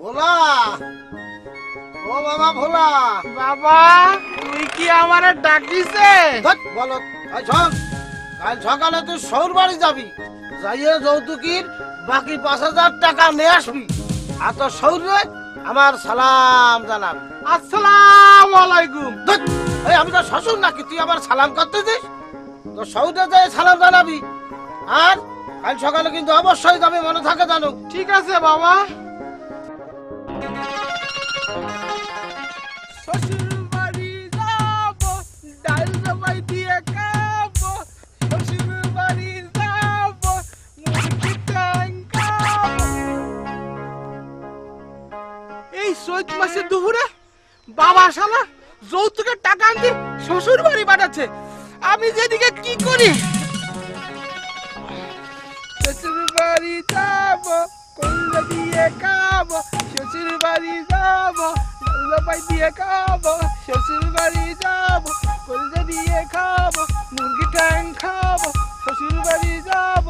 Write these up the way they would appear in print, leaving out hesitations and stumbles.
ভোলা, ও বাবা ভোলা। বাবা তুই কি আমারে ডাকিছে? বলো শোন, কাল সকালে তুই সৌর বাড়ি যাবি, যাইয়ে যৌতুকির বাকি 5,000 টাকা নিয়ে আসবি। আর তো সৌরে আমার সালাম জানাবি। আসসালামু আলাইকুম। আমি তো শ্বশুর নাকি তুই আবার সালাম করতে দিস? তো সৌরে যাই সালাম জানাবি। আর কাল সকালে কিন্তু অবশ্যই যাবে, মনে থাকে জানো। ঠিক আছে বাবা। শ্বশুর বাড়ি যাব, ডাল জবাই দিয়ে খাবো। শ্বশুর বাড়ি যাব, মুরগি টাং খাবো। এই চৈত মাসে দুপুরে বাবা শালা যৌতুকের টাকা আনতে শ্বশুর বাড়ি পাঠাচ্ছে। আমি যেদিকে কি করি? শ্বশুর বাড়ি যাব, কল্লা দিয়ে খাবো। শ্বশুর বাড়ি যাব, জবাই দিয়ে খাবো। শ্বশুর বাড়ি যাব, কল্লা দিয়ে খাবো, মুরগি ঠ্যাং খাবো। শ্বশুর বাড়ি যাব।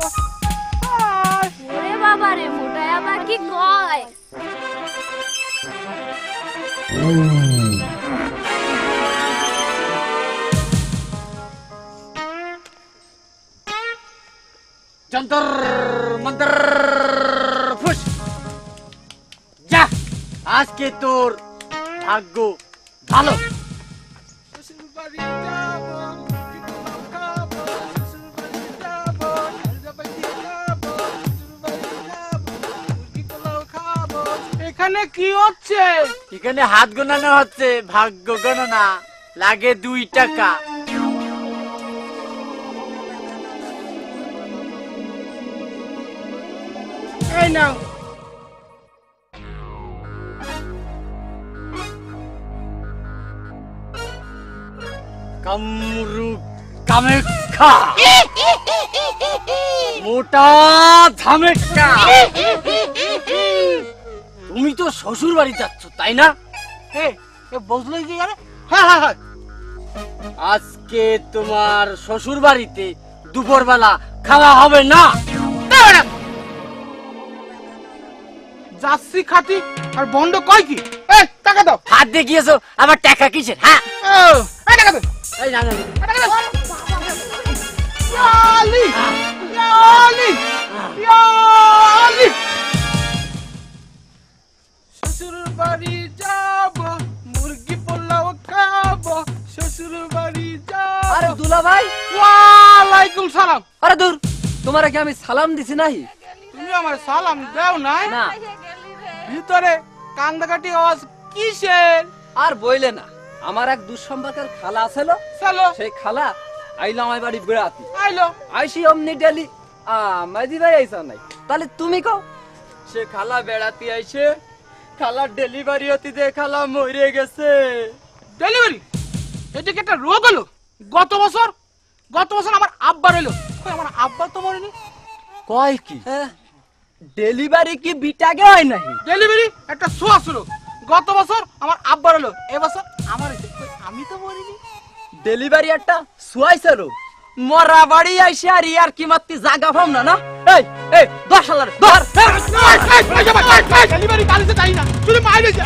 ওরে বাবা রে, মোটায় আবার কি কয়? যন্তর মন্তর ফুস যা, আজকে তোর ভাগ্য ভালো। শ্বশুর বাড়ি যাব, মুরগি পোলাও খাবো। শ্বশুর বাড়ি যাব, জবাই দিয়ে খাবো। শ্বশুর বাড়ি যাব, মুরগি পোলাও খাবো। এখানে কি হচ্ছে? এখানে হাত গোনানো হচ্ছে, ভাগ্য গণনা। লাগে 2 টাকা। এই নাও। কামরু কামেক্ষা, মোটা ধামেক্ষা। তুমি তো শ্বশুর বাড়ি যাচ্ছ তাই না? বুঝলো কি? হ্যাঁ হ্যাঁ হ্যাঁ। আজকে তোমার শ্বশুর বাড়িতে দুপুরবেলা খাওয়া হবে না। যাচ্ছি খাতি আর বন্ধ কয় কি? এই টাকা দাও। হাত দিয়ে গিয়েছো, আবার টাকা কিসের? হ্যাঁ এই টাকা দাও। এই না না না। টাকা দাও। ইয়ালি ইয়ালি ইয়ালি। শ্বশুর বাড়ি যাব, মুরগি পোলাও খাবো। শ্বশুর বাড়ি যাব। আরে দুলা ভাই, ওয়ালাইকুম সালাম। আরে দূর, তোমার কি আমি সালাম দিছি নাই? তুমি আমার সালাম দাও নাই? না। ভিতরে কান্দাকাটি আওয়াজ কিসের? আর বইলে না, আমার এক দুঃসম্পর্কের খালা আছিল, চলো সেই খালা আইলো আমার বাড়ি বেড়াতে। আইলো। আইসি অমনি ডেলি মাঝি ভাই আইসা নাই, তাহলে তুমি কও। সে খালা বেড়াতে আইসে, খালা ডেলিভারি হতে দে খালা মরে গেছে। ডেলিভারি? এটা কি একটা রোগ হলো? গত বছর আমার আব্বার হলো। কই আমার আব্বা তো মরেনি। কয় কি? ডেলিভারি কি বিটাকে হয় নাই? ডেলিভারি একটা ছোঁয়া ছিল। গত বছর আমার আব্বার হলো, এবছর আমার হইছে। কই আমি তো মরিনি। ডেলিভারি একটা সুয়াইছিল, মরা বাড়ি আইসে আর ইয়ার কি মাত্তি জাগা পাম না। না এই এই 10 হাজার ধর। ডেলিভারি কালিতে তাই না, শুধু মাইরে যা।